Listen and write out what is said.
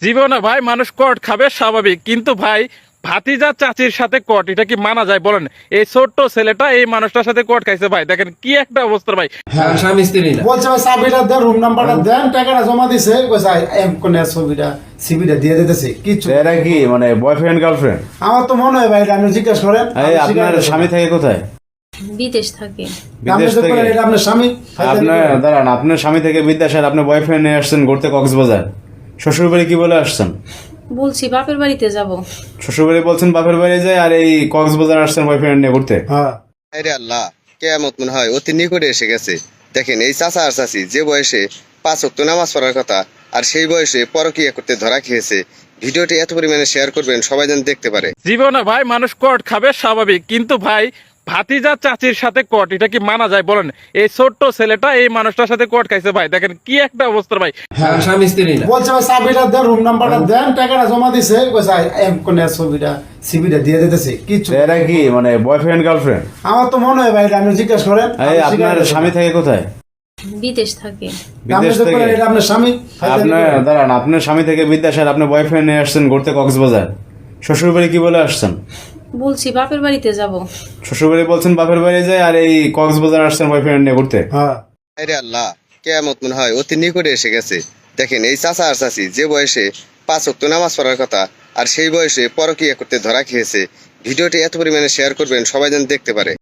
জীবনে ভাই মানুষ কট খাবে স্বাভাবিক, কিন্তু ভাই ভাতিজা চাচির সাথে কট এটা কি মানা যায় বলেন? এই ছোট্ট ছেলেটা এই মানুষটার সাথে কট খাইছে ভাই, দেখেন কি একটা অবস্থা ভাই। হ্যাঁ, স্বামী স্ত্রী না। বলছে ভাই চাবিটা দেন, রুম নাম্বারটা দেন, টাকাটা জমা দিছে, কইছে এম কোন ছবিটা সিবিটা দিয়ে দিতেছে কিছু। এরা কি মানে বয়ফ্রেন্ড গার্লফ্রেন্ড? আমার তো মনে হয় ভাই, এটা আপনি জিজ্ঞেস করেন। এই আপনার স্বামী থেকে কোথায়? বিদেশ থাকে। বিদেশ থেকে? এটা আপনার স্বামী? আপনার দাঁড়ান, আপনার স্বামী থেকে বিদেশ আর আপনার বয়ফ্রেন্ড নিয়ে আসছেন ঘুরতে কক্সবাজার। শ্বশুর বাড়ি কি বলে আসছেন? বলছি বাপের বাড়িতে যাব। শ্বশুর বাড়ি বলছেন বাপের বাড়ি যায়, আর এই কক্সবাজার আসছেন বয়ফ্রেন্ড নিয়ে ঘুরতে। হ্যাঁ, আরে আল্লাহ, কেয়ামত মনে হয় অতি নিকটে এসে গেছে। দেখেন এই চাচা আর চাচি যে বয়সে 5 ওয়াক্ত নামাজ পড়ার কথা, আর সেই বয়সে পরকীয়া করতে ধরা খেয়েছে। ভিডিওটি এত পরিমাণে শেয়ার করবেন সবাই যেন দেখতে পারে। জীবনে ভাই মানুষ কট খাবে স্বাভাবিক, কিন্তু ভাই ভাতিজা চাচির সাথে কট এটা কি মানা যায় বলেন? এই ছোট্ট ছেলেটা এই মানুষটার সাথে কট খাইছে ভাই, দেখেন কি একটা অবস্থা ভাই। হ্যাঁ, স্বামী স্ত্রী না। বলছে ভাই চাবিটা দেন, রুম নাম্বারটা দেন, টাকাটা জমা দিছে, কইছে এম কোন ছবিটা সিবিটা দিয়ে দিতেছে কিছু। এরা কি মানে বয়ফ্রেন্ড গার্লফ্রেন্ড? আমার তো মনে হয় ভাই, এটা আপনি জিজ্ঞেস করেন। এই আপনার স্বামী থেকে কোথায়? বিদেশ থাকে। বিদেশ থেকে? এটা আপনার স্বামী? আপনার দাঁড়ান, আপনার স্বামী থেকে বিদেশ আর আপনার বয়ফ্রেন্ড নিয়ে আসছেন ঘুরতে কক্সবাজার। শ্বশুর বাড়ি কি বলে আসছেন? বলছি বাপের বাড়িতে যাব। শ্বশুর বাড়ি বলছেন বাপের বাড়ি যায়, আর এই কক্সবাজার আসছেন বয়ফ্রেন্ড নিয়ে ঘুরতে। হ্যাঁ, আরে আল্লাহ, কেয়ামত মনে হয় অতি নিকটে এসে গেছে। দেখেন এই চাচা আর চাচি যে বয়সে 5 ওয়াক্ত নামাজ পড়ার কথা, আর সেই বয়সে পরকীয়া করতে ধরা খেয়েছে। ভিডিওটি এত পরিমাণে শেয়ার করবেন সবাই যেন দেখতে পারে।